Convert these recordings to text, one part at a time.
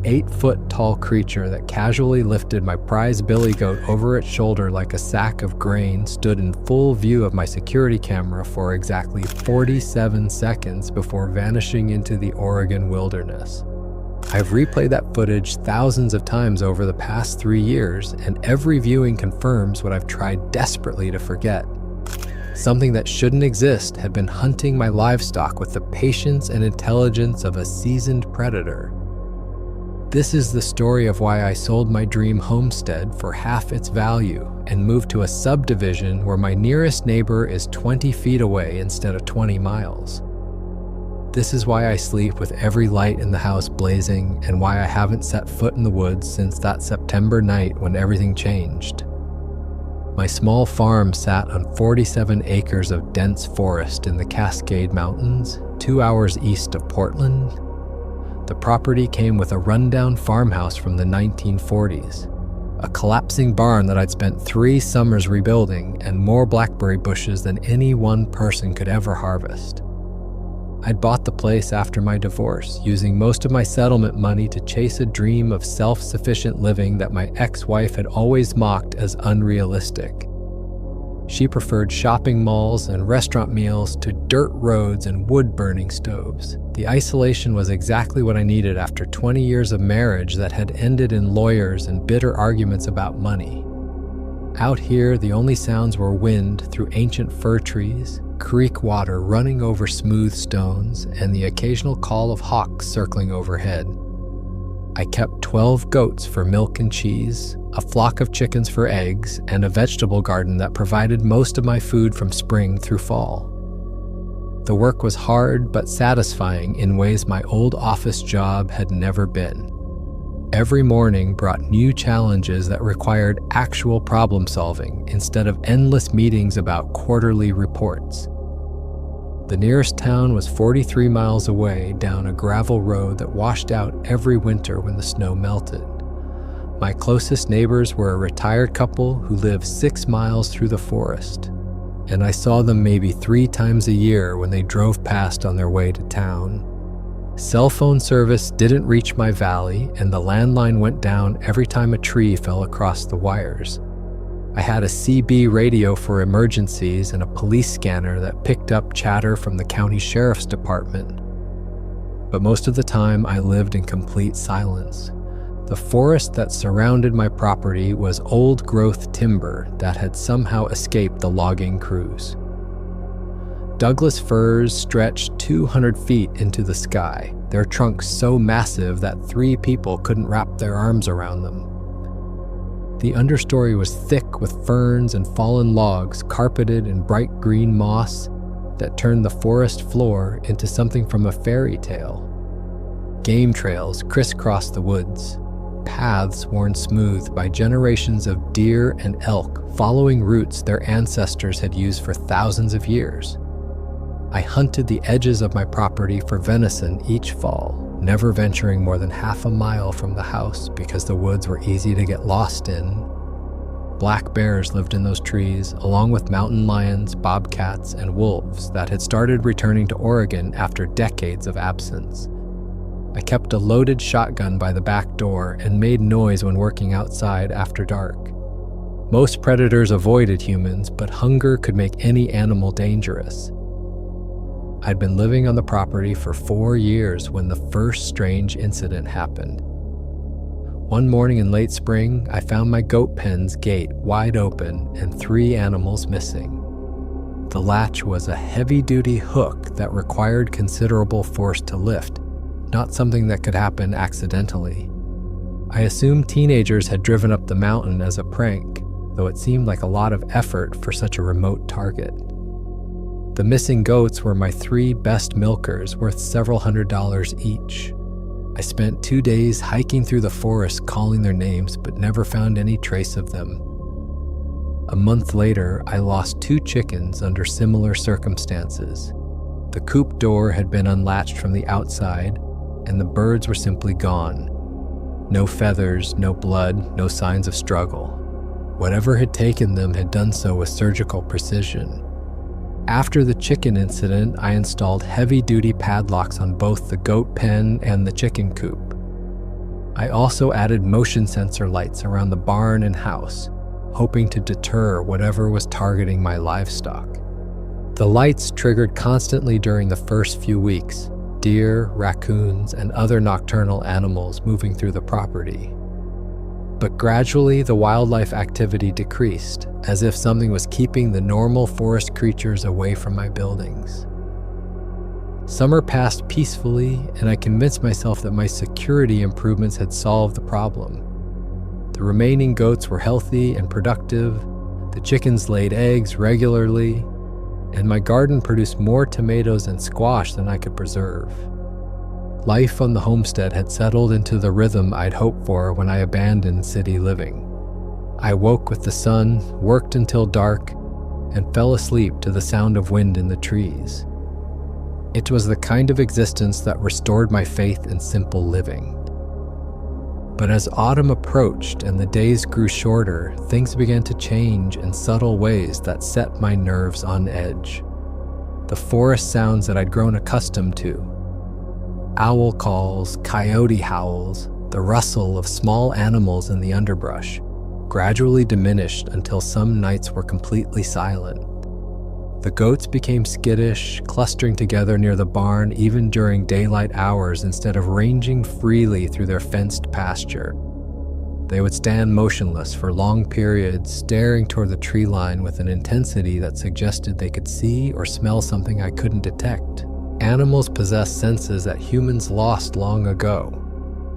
8-foot-tall creature that casually lifted my prized billy goat over its shoulder like a sack of grain stood in full view of my security camera for exactly 47 seconds before vanishing into the Oregon wilderness. I've replayed that footage thousands of times over the past 3 years, and every viewing confirms what I've tried desperately to forget. Something that shouldn't exist had been hunting my livestock with the patience and intelligence of a seasoned predator. This is the story of why I sold my dream homestead for half its value and moved to a subdivision where my nearest neighbor is 20 feet away instead of 20 miles. This is why I sleep with every light in the house blazing, and why I haven't set foot in the woods since that September night when everything changed. My small farm sat on 47 acres of dense forest in the Cascade Mountains, 2 hours east of Portland. The property came with a rundown farmhouse from the 1940s, a collapsing barn that I'd spent 3 summers rebuilding, and more blackberry bushes than any one person could ever harvest. I'd bought the place after my divorce, using most of my settlement money to chase a dream of self-sufficient living that my ex-wife had always mocked as unrealistic. She preferred shopping malls and restaurant meals to dirt roads and wood-burning stoves. The isolation was exactly what I needed after 20 years of marriage that had ended in lawyers and bitter arguments about money. Out here, the only sounds were wind through ancient fir trees, creek water running over smooth stones, and the occasional call of hawks circling overhead. I kept 12 goats for milk and cheese, a flock of chickens for eggs, and a vegetable garden that provided most of my food from spring through fall. The work was hard but satisfying in ways my old office job had never been. Every morning brought new challenges that required actual problem solving instead of endless meetings about quarterly reports. The nearest town was 43 miles away down a gravel road that washed out every winter when the snow melted. My closest neighbors were a retired couple who lived 6 miles through the forest, and I saw them maybe 3 times a year when they drove past on their way to town. Cell phone service didn't reach my valley, and the landline went down every time a tree fell across the wires. I had a CB radio for emergencies and a police scanner that picked up chatter from the county sheriff's department. But most of the time, I lived in complete silence. The forest that surrounded my property was old-growth timber that had somehow escaped the logging crews. Douglas firs stretched 200 feet into the sky, their trunks so massive that 3 people couldn't wrap their arms around them. The understory was thick with ferns and fallen logs carpeted in bright green moss that turned the forest floor into something from a fairy tale. Game trails crisscrossed the woods, paths worn smooth by generations of deer and elk following routes their ancestors had used for thousands of years. I hunted the edges of my property for venison each fall, never venturing more than half a mile from the house because the woods were easy to get lost in. Black bears lived in those trees, along with mountain lions, bobcats, and wolves that had started returning to Oregon after decades of absence. I kept a loaded shotgun by the back door and made noise when working outside after dark. Most predators avoided humans, but hunger could make any animal dangerous. I'd been living on the property for 4 years when the first strange incident happened. One morning in late spring, I found my goat pen's gate wide open and 3 animals missing. The latch was a heavy-duty hook that required considerable force to lift, not something that could happen accidentally. I assumed teenagers had driven up the mountain as a prank, though it seemed like a lot of effort for such a remote target. The missing goats were my 3 best milkers, worth several $100s each. I spent 2 days hiking through the forest calling their names, but never found any trace of them. A month later, I lost 2 chickens under similar circumstances. The coop door had been unlatched from the outside, and the birds were simply gone. No feathers, no blood, no signs of struggle. Whatever had taken them had done so with surgical precision. After the chicken incident, I installed heavy-duty padlocks on both the goat pen and the chicken coop. I also added motion sensor lights around the barn and house, hoping to deter whatever was targeting my livestock. The lights triggered constantly during the first few weeks, deer, raccoons, and other nocturnal animals moving through the property. But gradually, the wildlife activity decreased, as if something was keeping the normal forest creatures away from my buildings. Summer passed peacefully, and I convinced myself that my security improvements had solved the problem. The remaining goats were healthy and productive, the chickens laid eggs regularly, and my garden produced more tomatoes and squash than I could preserve. Life on the homestead had settled into the rhythm I'd hoped for when I abandoned city living. I woke with the sun, worked until dark, and fell asleep to the sound of wind in the trees. It was the kind of existence that restored my faith in simple living. But as autumn approached and the days grew shorter, things began to change in subtle ways that set my nerves on edge. The forest sounds that I'd grown accustomed to, owl calls, coyote howls, the rustle of small animals in the underbrush, gradually diminished until some nights were completely silent. The goats became skittish, clustering together near the barn even during daylight hours instead of ranging freely through their fenced pasture. They would stand motionless for long periods, staring toward the tree line with an intensity that suggested they could see or smell something I couldn't detect. Animals possess senses that humans lost long ago.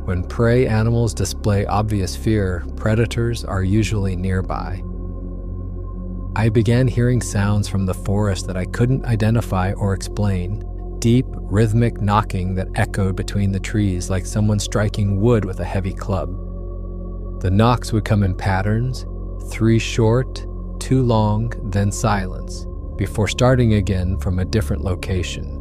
When prey animals display obvious fear, predators are usually nearby. I began hearing sounds from the forest that I couldn't identify or explain, deep, rhythmic knocking that echoed between the trees like someone striking wood with a heavy club. The knocks would come in patterns, 3 short, 2 long, then silence, before starting again from a different location.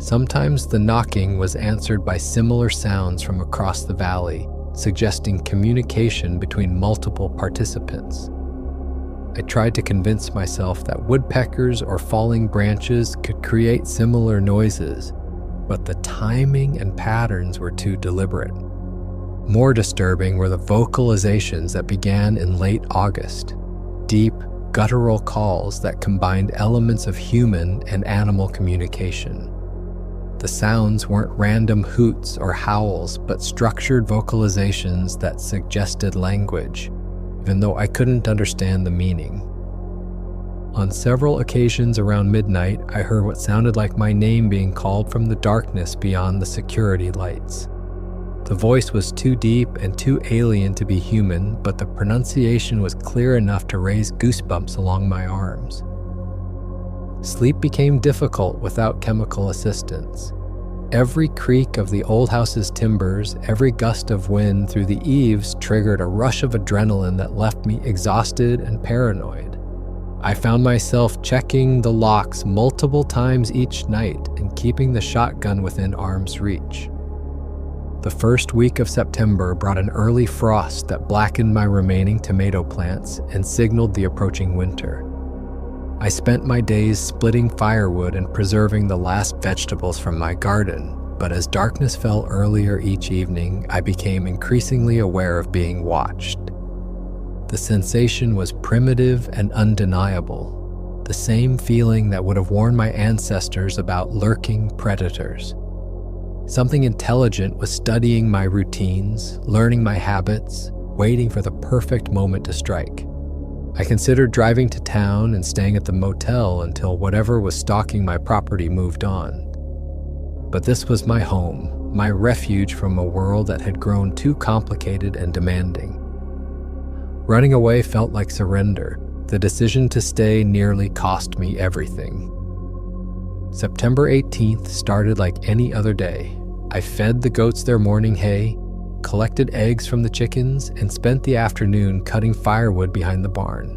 Sometimes the knocking was answered by similar sounds from across the valley, suggesting communication between multiple participants. I tried to convince myself that woodpeckers or falling branches could create similar noises, but the timing and patterns were too deliberate. More disturbing were the vocalizations that began in late August, deep, guttural calls that combined elements of human and animal communication. The sounds weren't random hoots or howls, but structured vocalizations that suggested language, even though I couldn't understand the meaning. On several occasions around midnight, I heard what sounded like my name being called from the darkness beyond the security lights. The voice was too deep and too alien to be human, but the pronunciation was clear enough to raise goosebumps along my arms. Sleep became difficult without chemical assistance. Every creak of the old house's timbers, every gust of wind through the eaves triggered a rush of adrenaline that left me exhausted and paranoid. I found myself checking the locks multiple times each night and keeping the shotgun within arm's reach. The first week of September brought an early frost that blackened my remaining tomato plants and signaled the approaching winter. I spent my days splitting firewood and preserving the last vegetables from my garden, but as darkness fell earlier each evening, I became increasingly aware of being watched. The sensation was primitive and undeniable, the same feeling that would have warned my ancestors about lurking predators. Something intelligent was studying my routines, learning my habits, waiting for the perfect moment to strike. I considered driving to town and staying at the motel until whatever was stalking my property moved on. But this was my home, my refuge from a world that had grown too complicated and demanding. Running away felt like surrender. The decision to stay nearly cost me everything. September 18th started like any other day. I fed the goats their morning hay, collected eggs from the chickens, and spent the afternoon cutting firewood behind the barn.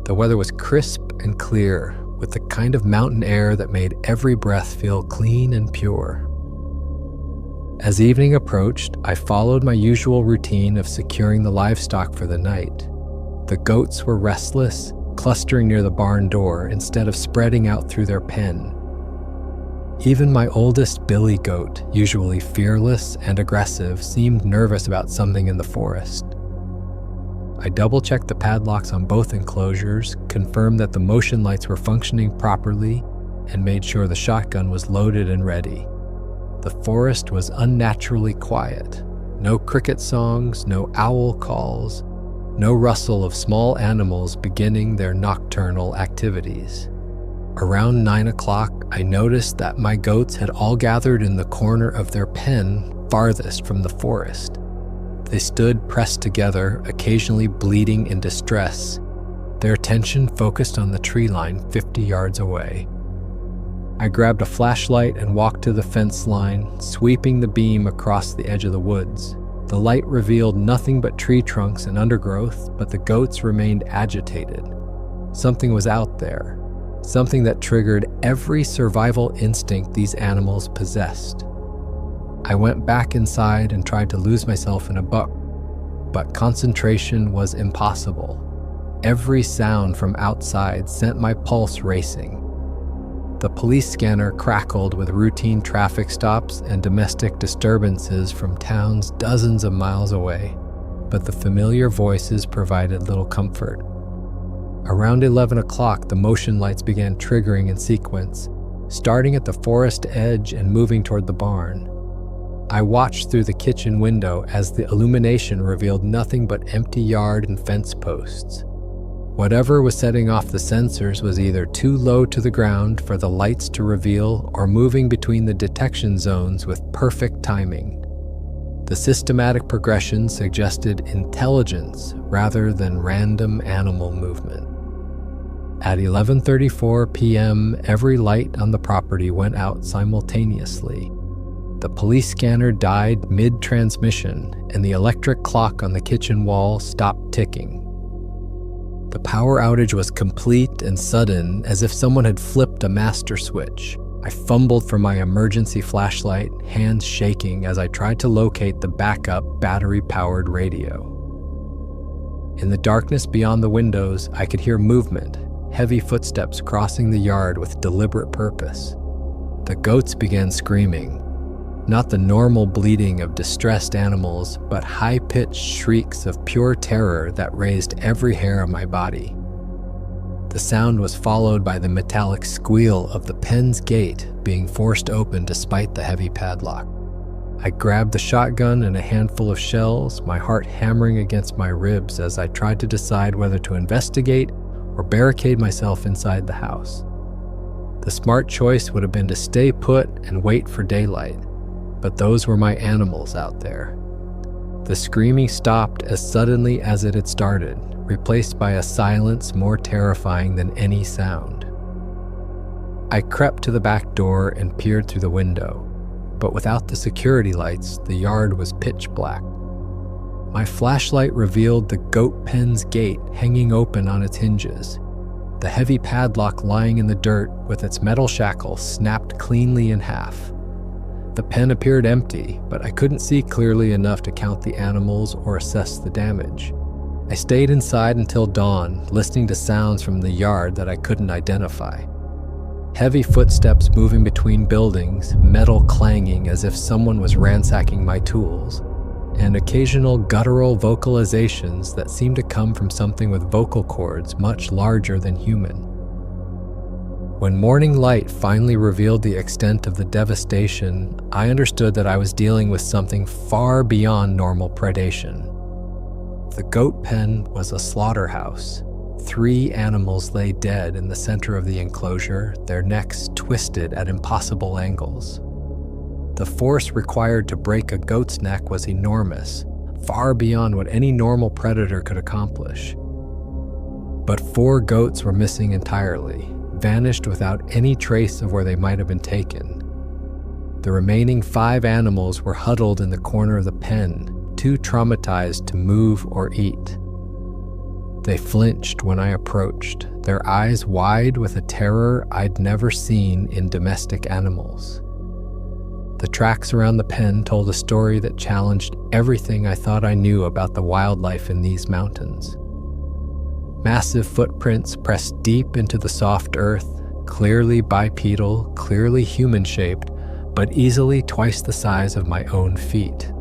The weather was crisp and clear, with the kind of mountain air that made every breath feel clean and pure. As evening approached, I followed my usual routine of securing the livestock for the night. The goats were restless, clustering near the barn door instead of spreading out through their pen. Even my oldest billy goat, usually fearless and aggressive, seemed nervous about something in the forest. I double-checked the padlocks on both enclosures, confirmed that the motion lights were functioning properly, and made sure the shotgun was loaded and ready. The forest was unnaturally quiet. No cricket songs, no owl calls, no rustle of small animals beginning their nocturnal activities. Around 9 o'clock, I noticed that my goats had all gathered in the corner of their pen farthest from the forest. They stood pressed together, occasionally bleating in distress, their attention focused on the tree line 50 yards away. I grabbed a flashlight and walked to the fence line, sweeping the beam across the edge of the woods. The light revealed nothing but tree trunks and undergrowth, but the goats remained agitated. Something was out there. Something that triggered every survival instinct these animals possessed. I went back inside and tried to lose myself in a book, but concentration was impossible. Every sound from outside sent my pulse racing. The police scanner crackled with routine traffic stops and domestic disturbances from towns dozens of miles away, but the familiar voices provided little comfort. Around 11 o'clock, the motion lights began triggering in sequence, starting at the forest edge and moving toward the barn. I watched through the kitchen window as the illumination revealed nothing but empty yard and fence posts. Whatever was setting off the sensors was either too low to the ground for the lights to reveal or moving between the detection zones with perfect timing. The systematic progression suggested intelligence rather than random animal movement. At 11:34 p.m., every light on the property went out simultaneously. The police scanner died mid-transmission, and the electric clock on the kitchen wall stopped ticking. The power outage was complete and sudden, as if someone had flipped a master switch. I fumbled for my emergency flashlight, hands shaking as I tried to locate the backup battery-powered radio. In the darkness beyond the windows, I could hear movement, heavy footsteps crossing the yard with deliberate purpose. The goats began screaming, not the normal bleating of distressed animals, but high-pitched shrieks of pure terror that raised every hair on my body. The sound was followed by the metallic squeal of the pen's gate being forced open despite the heavy padlock. I grabbed the shotgun and a handful of shells, my heart hammering against my ribs as I tried to decide whether to investigate or barricade myself inside the house. The smart choice would have been to stay put and wait for daylight, but those were my animals out there. The screaming stopped as suddenly as it had started, replaced by a silence more terrifying than any sound. I crept to the back door and peered through the window, but without the security lights, the yard was pitch black. My flashlight revealed the goat pen's gate hanging open on its hinges. The heavy padlock lying in the dirt with its metal shackle snapped cleanly in half. The pen appeared empty, but I couldn't see clearly enough to count the animals or assess the damage. I stayed inside until dawn, listening to sounds from the yard that I couldn't identify. Heavy footsteps moving between buildings, metal clanging as if someone was ransacking my tools, and occasional guttural vocalizations that seemed to come from something with vocal cords much larger than human. When morning light finally revealed the extent of the devastation, I understood that I was dealing with something far beyond normal predation. The goat pen was a slaughterhouse. 3 animals lay dead in the center of the enclosure, their necks twisted at impossible angles. The force required to break a goat's neck was enormous, far beyond what any normal predator could accomplish. But 4 goats were missing entirely, vanished without any trace of where they might have been taken. The remaining 5 animals were huddled in the corner of the pen, too traumatized to move or eat. They flinched when I approached, their eyes wide with a terror I'd never seen in domestic animals. The tracks around the pen told a story that challenged everything I thought I knew about the wildlife in these mountains. Massive footprints pressed deep into the soft earth, clearly bipedal, clearly human-shaped, but easily twice the size of my own feet.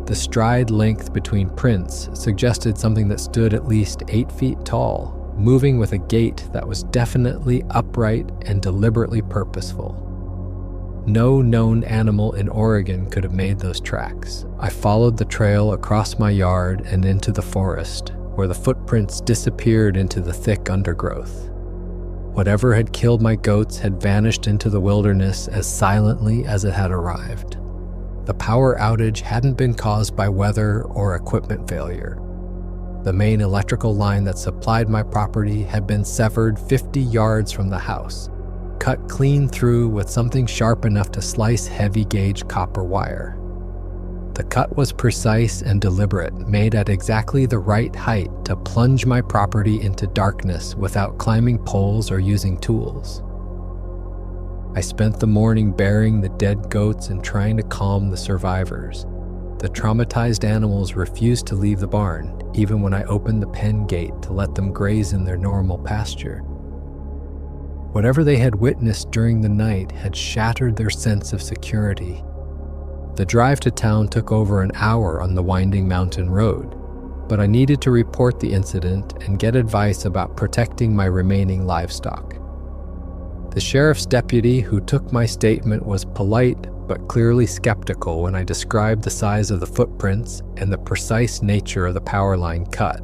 The stride length between prints suggested something that stood at least 8 feet tall, moving with a gait that was definitely upright and deliberately purposeful. No known animal in Oregon could have made those tracks. I followed the trail across my yard and into the forest, where the footprints disappeared into the thick undergrowth. Whatever had killed my goats had vanished into the wilderness as silently as it had arrived. The power outage hadn't been caused by weather or equipment failure. The main electrical line that supplied my property had been severed 50 yards from the house, cut clean through with something sharp enough to slice heavy-gauge copper wire. The cut was precise and deliberate, made at exactly the right height to plunge my property into darkness without climbing poles or using tools. I spent the morning burying the dead goats and trying to calm the survivors. The traumatized animals refused to leave the barn, even when I opened the pen gate to let them graze in their normal pasture. Whatever they had witnessed during the night had shattered their sense of security. The drive to town took over an hour on the winding mountain road, but I needed to report the incident and get advice about protecting my remaining livestock. The sheriff's deputy who took my statement was polite but clearly skeptical when I described the size of the footprints and the precise nature of the power line cut.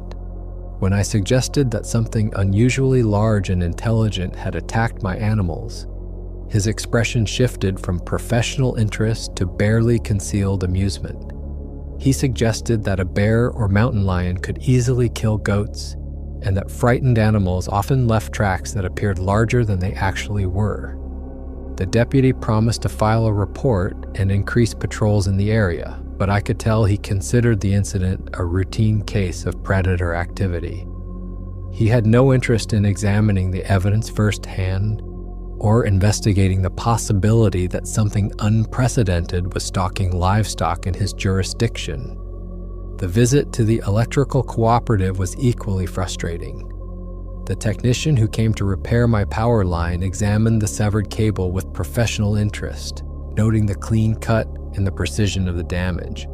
When I suggested that something unusually large and intelligent had attacked my animals, his expression shifted from professional interest to barely concealed amusement. He suggested that a bear or mountain lion could easily kill goats, and that frightened animals often left tracks that appeared larger than they actually were. The deputy promised to file a report and increase patrols in the area, but I could tell he considered the incident a routine case of predator activity. He had no interest in examining the evidence firsthand or investigating the possibility that something unprecedented was stalking livestock in his jurisdiction. The visit to the electrical cooperative was equally frustrating. The technician who came to repair my power line examined the severed cable with professional interest, noting the clean cut and the precision of the damage.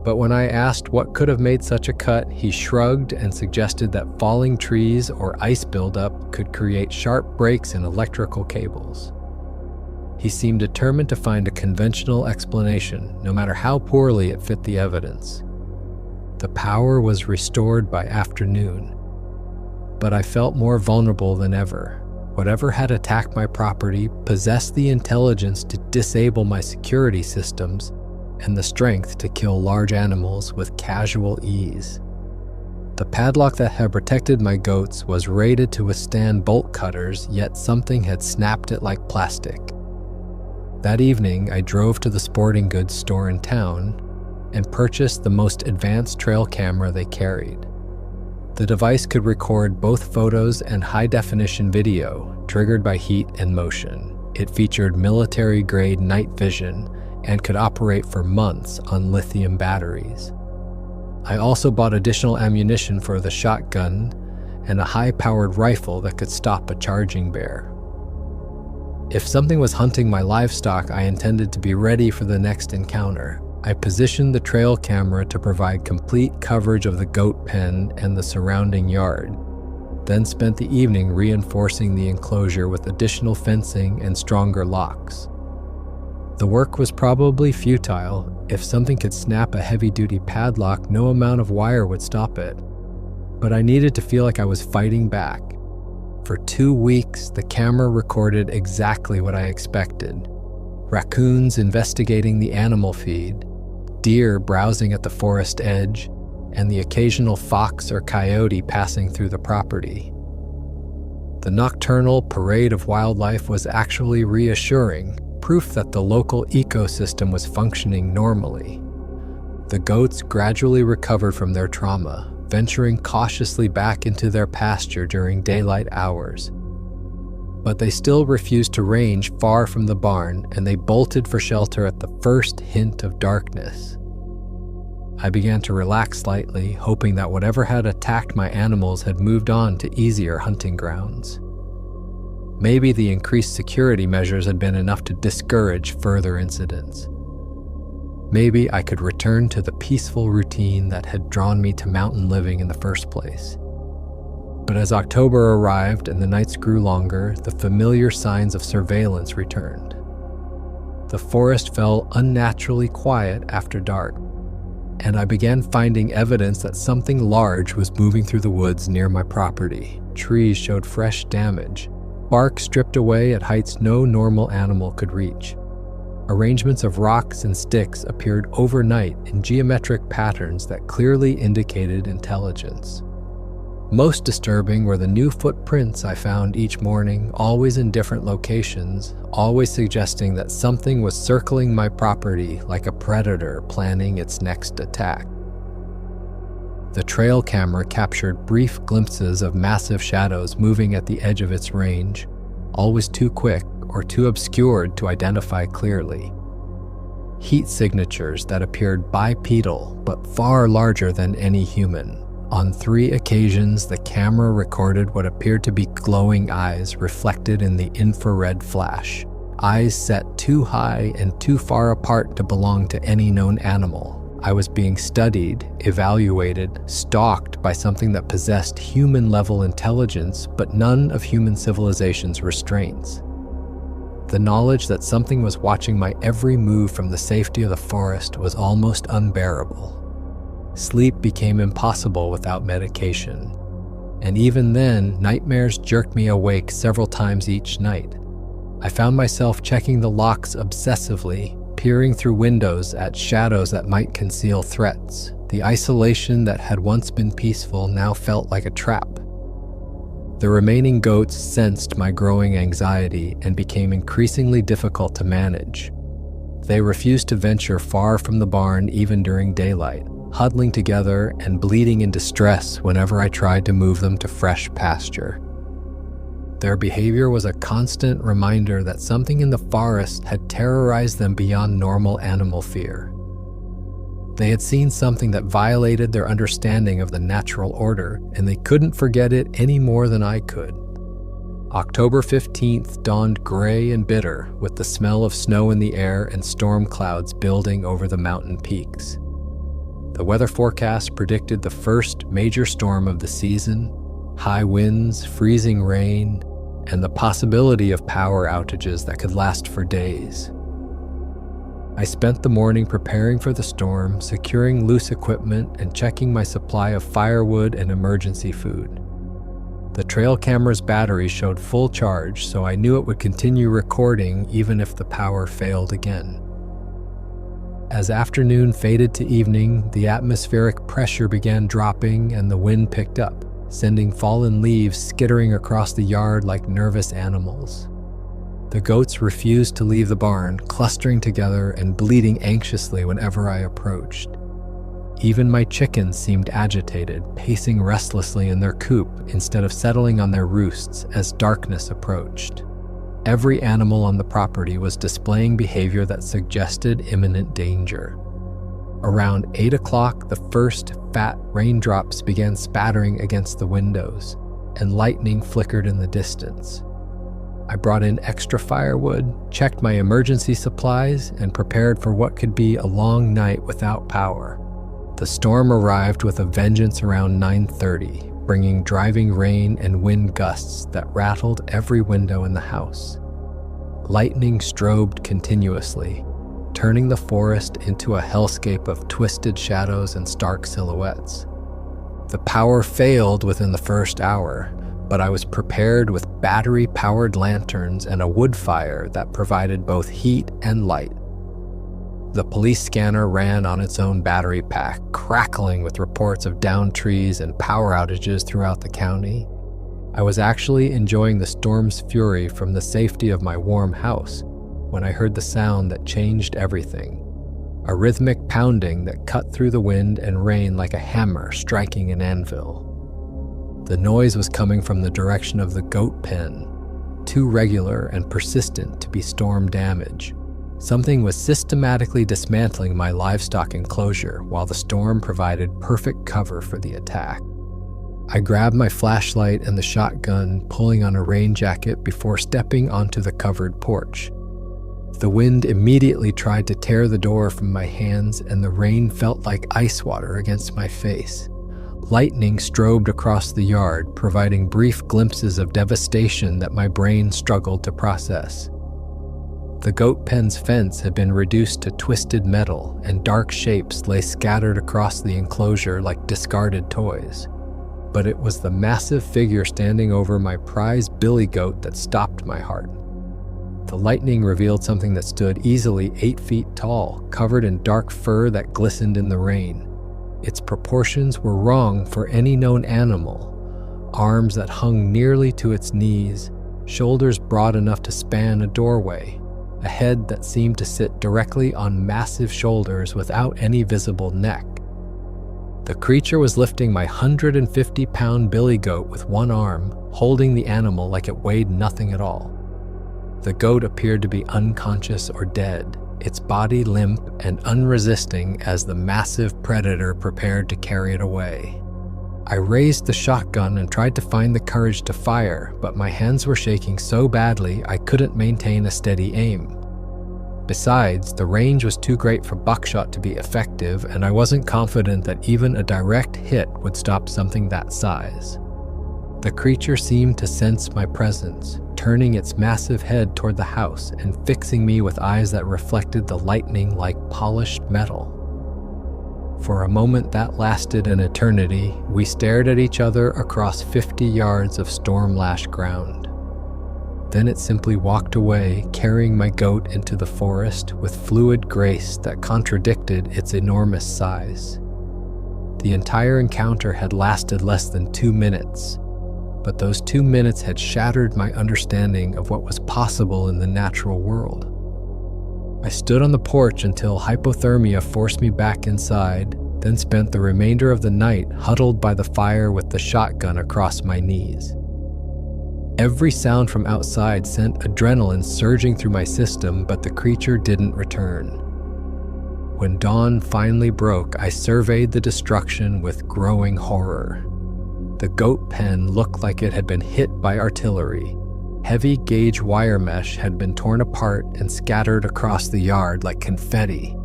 But when I asked what could have made such a cut, he shrugged and suggested that falling trees or ice buildup could create sharp breaks in electrical cables. He seemed determined to find a conventional explanation, no matter how poorly it fit the evidence. The power was restored by afternoon, but I felt more vulnerable than ever. Whatever had attacked my property possessed the intelligence to disable my security systems and the strength to kill large animals with casual ease. The padlock that had protected my goats was rated to withstand bolt cutters, yet something had snapped it like plastic. That evening, I drove to the sporting goods store in town and purchased the most advanced trail camera they carried. The device could record both photos and high-definition video, triggered by heat and motion. It featured military-grade night vision and could operate for months on lithium batteries. I also bought additional ammunition for the shotgun and a high-powered rifle that could stop a charging bear. If something was hunting my livestock, I intended to be ready for the next encounter. I positioned the trail camera to provide complete coverage of the goat pen and the surrounding yard, then spent the evening reinforcing the enclosure with additional fencing and stronger locks. The work was probably futile. If something could snap a heavy-duty padlock, no amount of wire would stop it. But I needed to feel like I was fighting back. For 2 weeks, the camera recorded exactly what I expected. Raccoons investigating the animal feed, deer browsing at the forest edge, and the occasional fox or coyote passing through the property. The nocturnal parade of wildlife was actually reassuring, proof that the local ecosystem was functioning normally. The goats gradually recovered from their trauma, venturing cautiously back into their pasture during daylight hours. But they still refused to range far from the barn, and they bolted for shelter at the first hint of darkness. I began to relax slightly, hoping that whatever had attacked my animals had moved on to easier hunting grounds. Maybe the increased security measures had been enough to discourage further incidents. Maybe I could return to the peaceful routine that had drawn me to mountain living in the first place. But as October arrived and the nights grew longer, the familiar signs of surveillance returned. The forest fell unnaturally quiet after dark, and I began finding evidence that something large was moving through the woods near my property. Trees showed fresh damage, bark stripped away at heights no normal animal could reach. Arrangements of rocks and sticks appeared overnight in geometric patterns that clearly indicated intelligence. Most disturbing were the new footprints I found each morning, always in different locations, always suggesting that something was circling my property like a predator planning its next attack. The trail camera captured brief glimpses of massive shadows moving at the edge of its range, always too quick or too obscured to identify clearly. Heat signatures that appeared bipedal but far larger than any human. On 3 occasions, the camera recorded what appeared to be glowing eyes reflected in the infrared flash, eyes set too high and too far apart to belong to any known animal. I was being studied, evaluated, stalked by something that possessed human-level intelligence, but none of human civilization's restraints. The knowledge that something was watching my every move from the safety of the forest was almost unbearable. Sleep became impossible without medication, and even then, nightmares jerked me awake several times each night. I found myself checking the locks obsessively, peering through windows at shadows that might conceal threats. The isolation that had once been peaceful now felt like a trap. The remaining goats sensed my growing anxiety and became increasingly difficult to manage. They refused to venture far from the barn even during daylight, huddling together and bleating in distress whenever I tried to move them to fresh pasture. Their behavior was a constant reminder that something in the forest had terrorized them beyond normal animal fear. They had seen something that violated their understanding of the natural order, and they couldn't forget it any more than I could. October 15th dawned gray and bitter, with the smell of snow in the air and storm clouds building over the mountain peaks. The weather forecast predicted the first major storm of the season, high winds, freezing rain, and the possibility of power outages that could last for days. I spent the morning preparing for the storm, securing loose equipment, and checking my supply of firewood and emergency food. The trail camera's battery showed full charge, so I knew it would continue recording even if the power failed again. As afternoon faded to evening, the atmospheric pressure began dropping and the wind picked up, sending fallen leaves skittering across the yard like nervous animals. The goats refused to leave the barn, clustering together and bleating anxiously whenever I approached. Even my chickens seemed agitated, pacing restlessly in their coop instead of settling on their roosts as darkness approached. Every animal on the property was displaying behavior that suggested imminent danger. Around 8 o'clock, the first fat raindrops began spattering against the windows, and lightning flickered in the distance. I brought in extra firewood, checked my emergency supplies, and prepared for what could be a long night without power. The storm arrived with a vengeance around 9:30, bringing driving rain and wind gusts that rattled every window in the house. Lightning strobed continuously, turning the forest into a hellscape of twisted shadows and stark silhouettes. The power failed within the first hour, but I was prepared with battery-powered lanterns and a wood fire that provided both heat and light. The police scanner ran on its own battery pack, crackling with reports of downed trees and power outages throughout the county. I was actually enjoying the storm's fury from the safety of my warm house when I heard the sound that changed everything. A rhythmic pounding that cut through the wind and rain like a hammer striking an anvil. The noise was coming from the direction of the goat pen, too regular and persistent to be storm damage. Something was systematically dismantling my livestock enclosure while the storm provided perfect cover for the attack. I grabbed my flashlight and the shotgun, pulling on a rain jacket before stepping onto the covered porch. The wind immediately tried to tear the door from my hands, and the rain felt like ice water against my face. Lightning strobed across the yard, providing brief glimpses of devastation that my brain struggled to process. The goat pen's fence had been reduced to twisted metal, and dark shapes lay scattered across the enclosure like discarded toys. But it was the massive figure standing over my prize billy goat that stopped my heart. The lightning revealed something that stood easily 8 feet tall, covered in dark fur that glistened in the rain. Its proportions were wrong for any known animal. Arms that hung nearly to its knees, shoulders broad enough to span a doorway, a head that seemed to sit directly on massive shoulders without any visible neck. The creature was lifting my 150-pound billy goat with one arm, holding the animal like it weighed nothing at all. The goat appeared to be unconscious or dead, its body limp and unresisting as the massive predator prepared to carry it away. I raised the shotgun and tried to find the courage to fire, but my hands were shaking so badly I couldn't maintain a steady aim. Besides, the range was too great for buckshot to be effective, and I wasn't confident that even a direct hit would stop something that size. The creature seemed to sense my presence, turning its massive head toward the house and fixing me with eyes that reflected the lightning like polished metal. For a moment that lasted an eternity, we stared at each other across 50 yards of storm-lashed ground. Then it simply walked away, carrying my goat into the forest with fluid grace that contradicted its enormous size. The entire encounter had lasted less than 2 minutes, but those 2 minutes had shattered my understanding of what was possible in the natural world. I stood on the porch until hypothermia forced me back inside, then spent the remainder of the night huddled by the fire with the shotgun across my knees. Every sound from outside sent adrenaline surging through my system, but the creature didn't return. When dawn finally broke, I surveyed the destruction with growing horror. The goat pen looked like it had been hit by artillery. Heavy gauge wire mesh had been torn apart and scattered across the yard like confetti.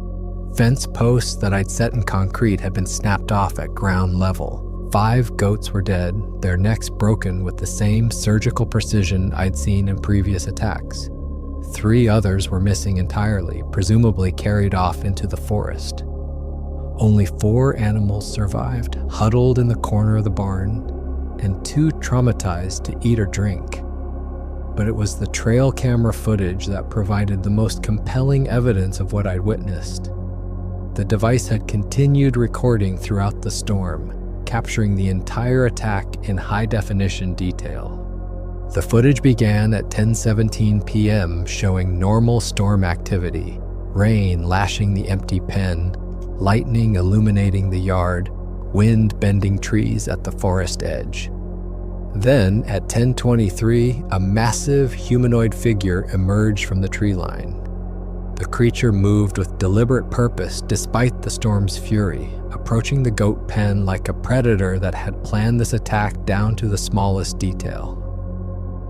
Fence posts that I'd set in concrete had been snapped off at ground level. 5 goats were dead, their necks broken with the same surgical precision I'd seen in previous attacks. 3 others were missing entirely, presumably carried off into the forest. Only 4 animals survived, huddled in the corner of the barn, and 2 traumatized to eat or drink. But it was the trail camera footage that provided the most compelling evidence of what I'd witnessed. The device had continued recording throughout the storm, capturing the entire attack in high-definition detail. The footage began at 10:17 p.m., showing normal storm activity, rain lashing the empty pen, lightning illuminating the yard, wind bending trees at the forest edge. Then, at 10:23, a massive humanoid figure emerged from the tree line. The creature moved with deliberate purpose despite the storm's fury, approaching the goat pen like a predator that had planned this attack down to the smallest detail.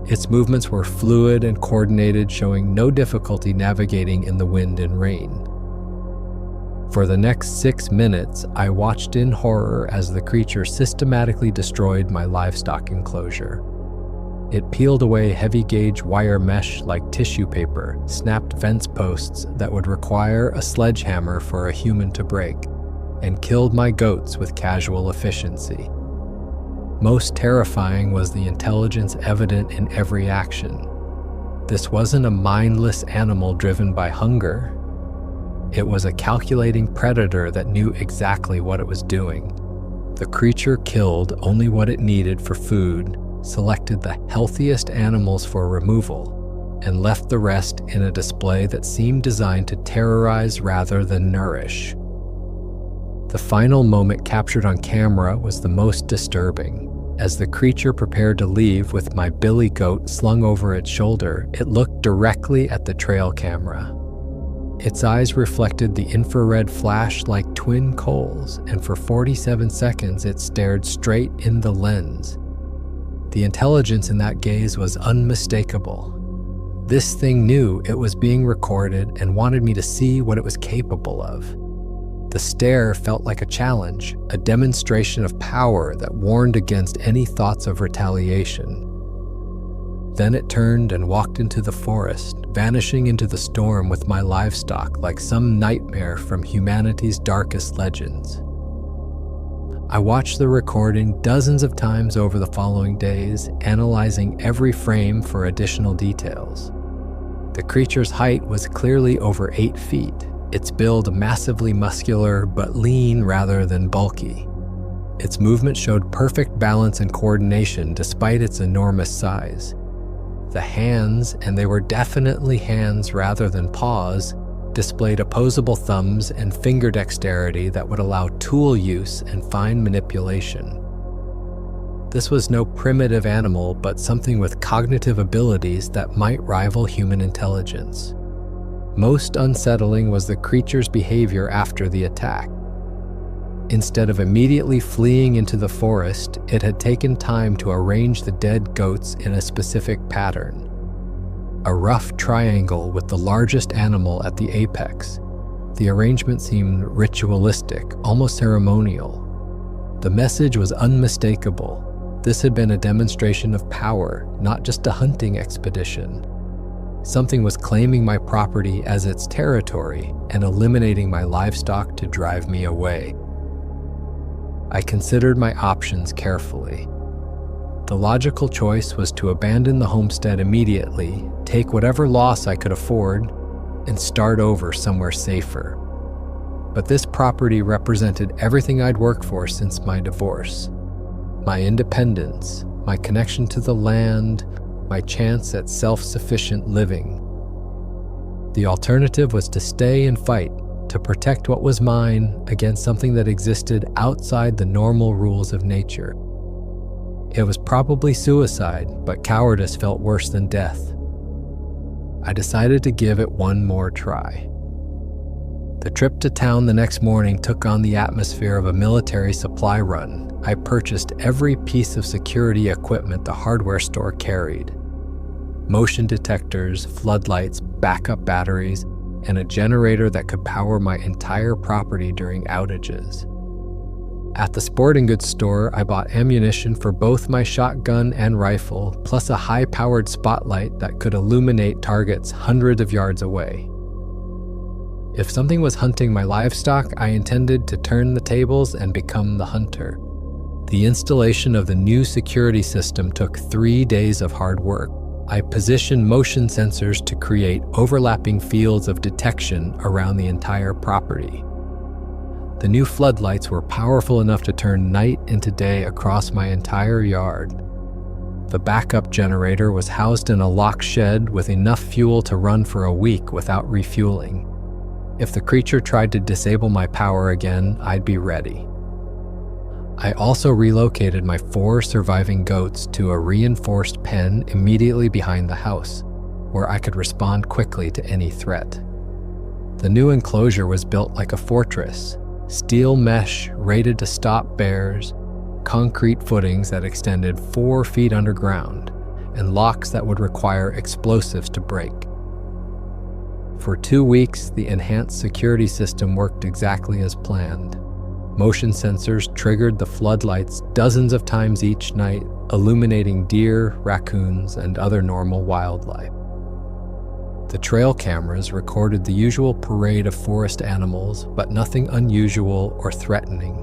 Its movements were fluid and coordinated, showing no difficulty navigating in the wind and rain. For the next 6 minutes, I watched in horror as the creature systematically destroyed my livestock enclosure. It peeled away heavy-gauge wire mesh like tissue paper, snapped fence posts that would require a sledgehammer for a human to break, and killed my goats with casual efficiency. Most terrifying was the intelligence evident in every action. This wasn't a mindless animal driven by hunger. It was a calculating predator that knew exactly what it was doing. The creature killed only what it needed for food, selected the healthiest animals for removal, and left the rest in a display that seemed designed to terrorize rather than nourish. The final moment captured on camera was the most disturbing. As the creature prepared to leave with my billy goat slung over its shoulder, it looked directly at the trail camera. Its eyes reflected the infrared flash like twin coals, and for 47 seconds it stared straight in the lens. The intelligence in that gaze was unmistakable. This thing knew it was being recorded and wanted me to see what it was capable of. The stare felt like a challenge, a demonstration of power that warned against any thoughts of retaliation. Then it turned and walked into the forest, vanishing into the storm with my livestock like some nightmare from humanity's darkest legends. I watched the recording dozens of times over the following days, analyzing every frame for additional details. The creature's height was clearly over 8 feet, its build massively muscular but lean rather than bulky. Its movement showed perfect balance and coordination despite its enormous size. The hands, and they were definitely hands rather than paws, displayed opposable thumbs and finger dexterity that would allow tool use and fine manipulation. This was no primitive animal, but something with cognitive abilities that might rival human intelligence. Most unsettling was the creature's behavior after the attack. Instead of immediately fleeing into the forest, it had taken time to arrange the dead goats in a specific pattern. A rough triangle with the largest animal at the apex. The arrangement seemed ritualistic, almost ceremonial. The message was unmistakable. This had been a demonstration of power, not just a hunting expedition. Something was claiming my property as its territory and eliminating my livestock to drive me away. I considered my options carefully. The logical choice was to abandon the homestead immediately, take whatever loss I could afford, and start over somewhere safer. But this property represented everything I'd worked for since my divorce. My independence, my connection to the land, my chance at self-sufficient living. The alternative was to stay and fight, to protect what was mine against something that existed outside the normal rules of nature. It was probably suicide, but cowardice felt worse than death. I decided to give it one more try. The trip to town the next morning took on the atmosphere of a military supply run. I purchased every piece of security equipment the hardware store carried. Motion detectors, floodlights, backup batteries, and a generator that could power my entire property during outages. At the sporting goods store, I bought ammunition for both my shotgun and rifle, plus a high-powered spotlight that could illuminate targets hundreds of yards away. If something was hunting my livestock, I intended to turn the tables and become the hunter. The installation of the new security system took 3 days of hard work. I positioned motion sensors to create overlapping fields of detection around the entire property. The new floodlights were powerful enough to turn night into day across my entire yard. The backup generator was housed in a locked shed with enough fuel to run for a week without refueling. If the creature tried to disable my power again, I'd be ready. I also relocated my 4 surviving goats to a reinforced pen immediately behind the house, where I could respond quickly to any threat. The new enclosure was built like a fortress, steel mesh rated to stop bears, concrete footings that extended 4 feet underground, and locks that would require explosives to break. For 2 weeks, the enhanced security system worked exactly as planned. Motion sensors triggered the floodlights dozens of times each night, illuminating deer, raccoons, and other normal wildlife. The trail cameras recorded the usual parade of forest animals, but nothing unusual or threatening.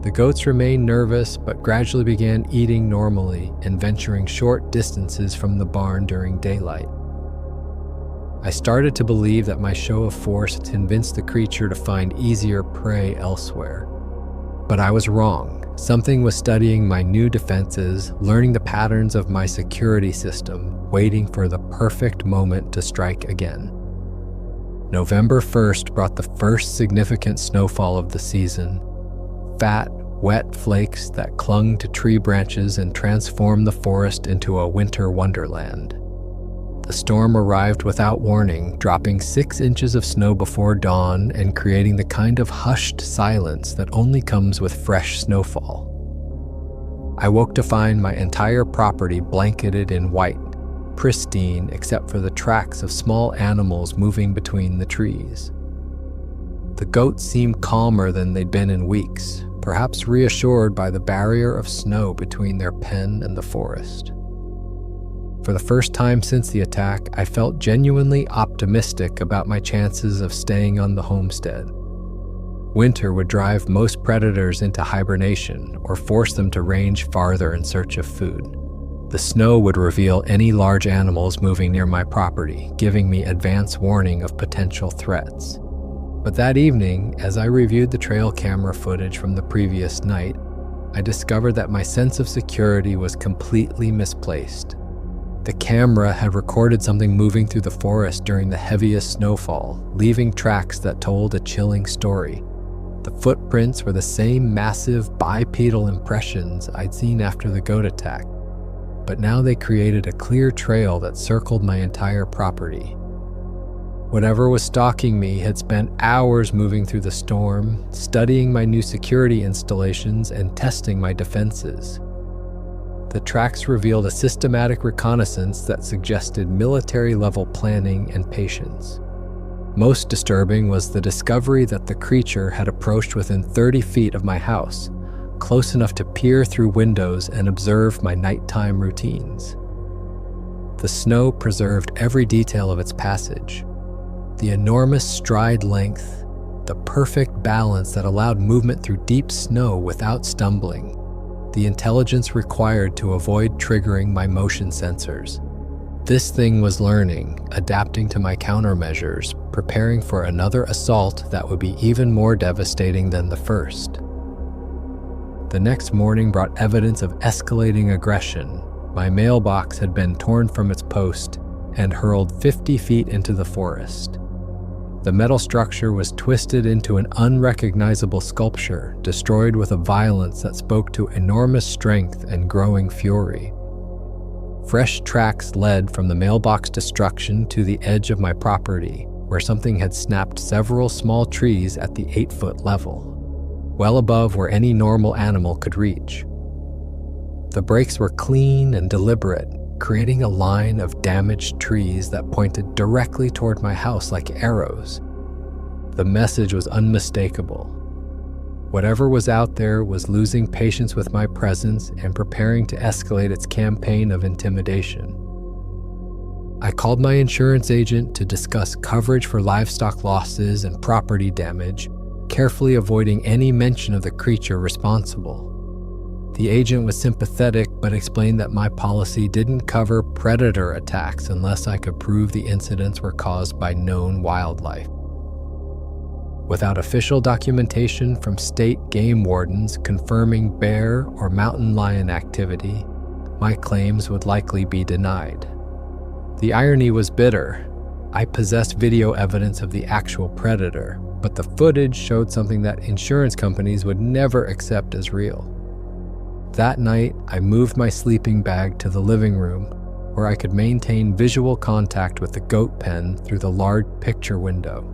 The goats remained nervous, but gradually began eating normally and venturing short distances from the barn during daylight. I started to believe that my show of force had convinced the creature to find easier prey elsewhere. But I was wrong. Something was studying my new defenses, learning the patterns of my security system, waiting for the perfect moment to strike again. November 1st brought the first significant snowfall of the season. Fat, wet flakes that clung to tree branches and transformed the forest into a winter wonderland. The storm arrived without warning, dropping 6 inches of snow before dawn and creating the kind of hushed silence that only comes with fresh snowfall. I woke to find my entire property blanketed in white, pristine except for the tracks of small animals moving between the trees. The goats seemed calmer than they'd been in weeks, perhaps reassured by the barrier of snow between their pen and the forest. For the first time since the attack, I felt genuinely optimistic about my chances of staying on the homestead. Winter would drive most predators into hibernation or force them to range farther in search of food. The snow would reveal any large animals moving near my property, giving me advance warning of potential threats. But that evening, as I reviewed the trail camera footage from the previous night, I discovered that my sense of security was completely misplaced. The camera had recorded something moving through the forest during the heaviest snowfall, leaving tracks that told a chilling story. The footprints were the same massive bipedal impressions I'd seen after the goat attack, but now they created a clear trail that circled my entire property. Whatever was stalking me had spent hours moving through the storm, studying my new security installations and testing my defenses. The tracks revealed a systematic reconnaissance that suggested military-level planning and patience. Most disturbing was the discovery that the creature had approached within 30 feet of my house, close enough to peer through windows and observe my nighttime routines. The snow preserved every detail of its passage. The enormous stride length, the perfect balance that allowed movement through deep snow without stumbling, the intelligence required to avoid triggering my motion sensors. This thing was learning, adapting to my countermeasures, preparing for another assault that would be even more devastating than the first. The next morning brought evidence of escalating aggression. My mailbox had been torn from its post and hurled 50 feet into the forest. The metal structure was twisted into an unrecognizable sculpture, destroyed with a violence that spoke to enormous strength and growing fury. Fresh tracks led from the mailbox destruction to the edge of my property, where something had snapped several small trees at the 8-foot level, well above where any normal animal could reach. The breaks were clean and deliberate, creating a line of damaged trees that pointed directly toward my house like arrows. The message was unmistakable. Whatever was out there was losing patience with my presence and preparing to escalate its campaign of intimidation. I called my insurance agent to discuss coverage for livestock losses and property damage, carefully avoiding any mention of the creature responsible. The agent was sympathetic but explained that my policy didn't cover predator attacks unless I could prove the incidents were caused by known wildlife. Without official documentation from state game wardens confirming bear or mountain lion activity, my claims would likely be denied. The irony was bitter. I possessed video evidence of the actual predator, but the footage showed something that insurance companies would never accept as real. That night, I moved my sleeping bag to the living room, where I could maintain visual contact with the goat pen through the large picture window.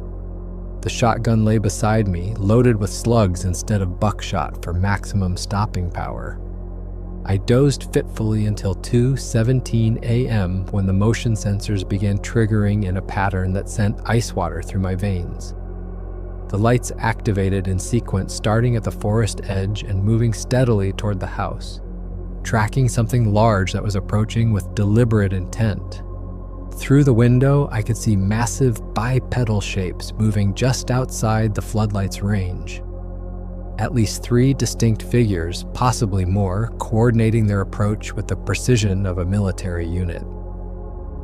The shotgun lay beside me, loaded with slugs instead of buckshot for maximum stopping power. I dozed fitfully until 2:17 a.m. when the motion sensors began triggering in a pattern that sent ice water through my veins. The lights activated in sequence, starting at the forest edge and moving steadily toward the house, tracking something large that was approaching with deliberate intent. Through the window, I could see massive bipedal shapes moving just outside the floodlight's range. At least 3 distinct figures, possibly more, coordinating their approach with the precision of a military unit.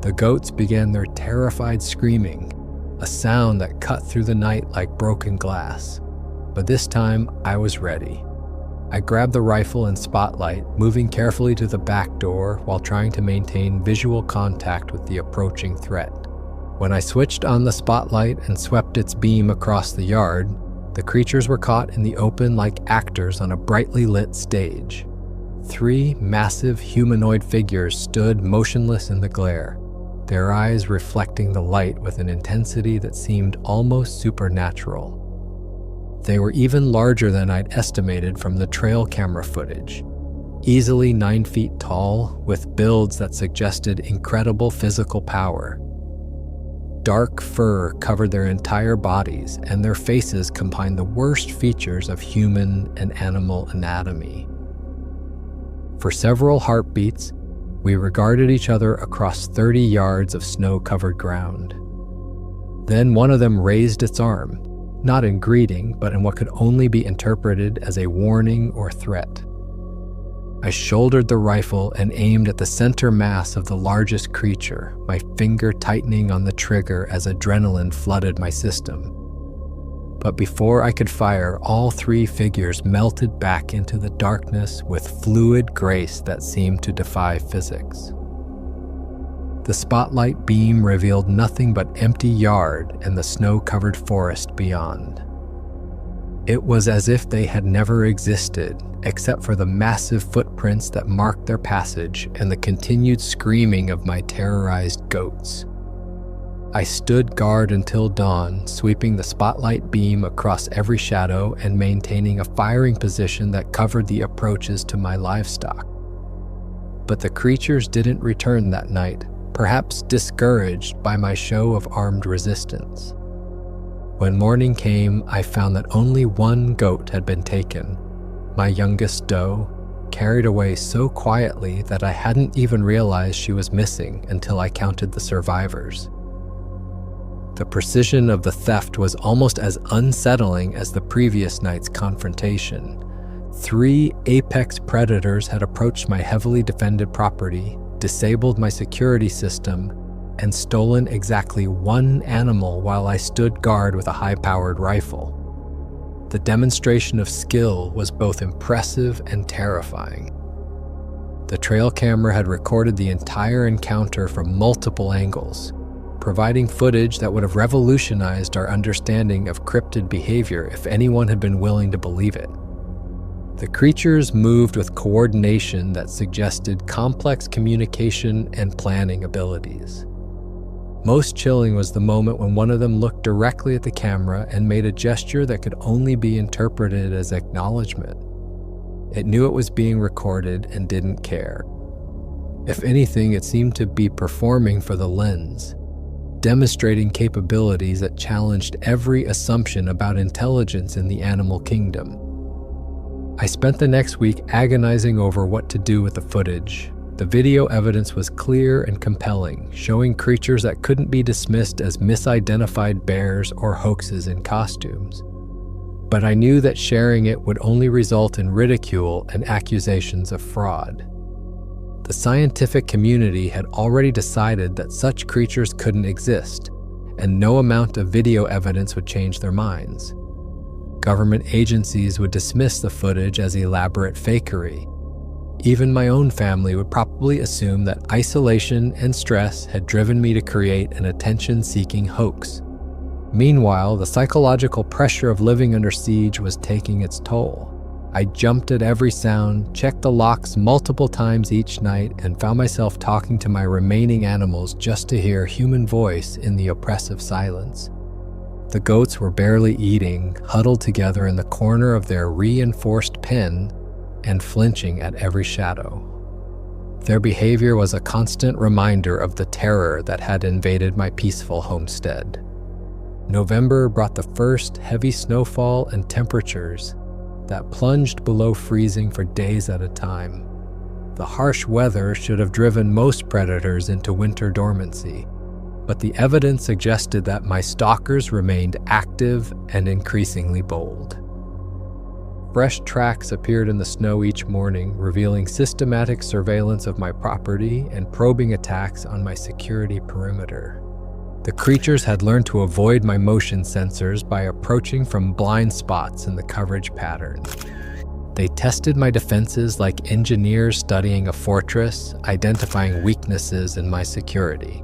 The goats began their terrified screaming, a sound that cut through the night like broken glass. But this time, I was ready. I grabbed the rifle and spotlight, moving carefully to the back door while trying to maintain visual contact with the approaching threat. When I switched on the spotlight and swept its beam across the yard, the creatures were caught in the open like actors on a brightly lit stage. 3 massive humanoid figures stood motionless in the glare, their eyes reflecting the light with an intensity that seemed almost supernatural. They were even larger than I'd estimated from the trail camera footage, easily 9 feet tall, with builds that suggested incredible physical power. Dark fur covered their entire bodies, and their faces combined the worst features of human and animal anatomy. For several heartbeats, we regarded each other across 30 yards of snow-covered ground. Then one of them raised its arm, not in greeting, but in what could only be interpreted as a warning or threat. I shouldered the rifle and aimed at the center mass of the largest creature, my finger tightening on the trigger as adrenaline flooded my system. But before I could fire, all 3 figures melted back into the darkness with fluid grace that seemed to defy physics. The spotlight beam revealed nothing but empty yard and the snow-covered forest beyond. It was as if they had never existed, except for the massive footprints that marked their passage and the continued screaming of my terrorized goats. I stood guard until dawn, sweeping the spotlight beam across every shadow and maintaining a firing position that covered the approaches to my livestock. But the creatures didn't return that night, perhaps discouraged by my show of armed resistance. When morning came, I found that only 1 goat had been taken, my youngest doe, carried away so quietly that I hadn't even realized she was missing until I counted the survivors. The precision of the theft was almost as unsettling as the previous night's confrontation. 3 apex predators had approached my heavily defended property, disabled my security system, and stolen exactly 1 animal while I stood guard with a high-powered rifle. The demonstration of skill was both impressive and terrifying. The trail camera had recorded the entire encounter from multiple angles, providing footage that would have revolutionized our understanding of cryptid behavior if anyone had been willing to believe it. The creatures moved with coordination that suggested complex communication and planning abilities. Most chilling was the moment when one of them looked directly at the camera and made a gesture that could only be interpreted as acknowledgement. It knew it was being recorded and didn't care. If anything, it seemed to be performing for the lens, demonstrating capabilities that challenged every assumption about intelligence in the animal kingdom. I spent the next week agonizing over what to do with the footage. The video evidence was clear and compelling, showing creatures that couldn't be dismissed as misidentified bears or hoaxes in costumes. But I knew that sharing it would only result in ridicule and accusations of fraud. The scientific community had already decided that such creatures couldn't exist, and no amount of video evidence would change their minds. Government agencies would dismiss the footage as elaborate fakery. Even my own family would probably assume that isolation and stress had driven me to create an attention-seeking hoax. Meanwhile, the psychological pressure of living under siege was taking its toll. I jumped at every sound, checked the locks multiple times each night, and found myself talking to my remaining animals just to hear human voice in the oppressive silence. The goats were barely eating, huddled together in the corner of their reinforced pen and flinching at every shadow. Their behavior was a constant reminder of the terror that had invaded my peaceful homestead. November brought the first heavy snowfall and temperatures that plunged below freezing for days at a time. The harsh weather should have driven most predators into winter dormancy, but the evidence suggested that my stalkers remained active and increasingly bold. Fresh tracks appeared in the snow each morning, revealing systematic surveillance of my property and probing attacks on my security perimeter. The creatures had learned to avoid my motion sensors by approaching from blind spots in the coverage pattern. They tested my defenses like engineers studying a fortress, identifying weaknesses in my security.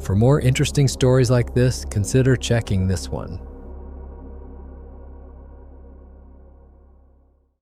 For more interesting stories like this, consider checking this one.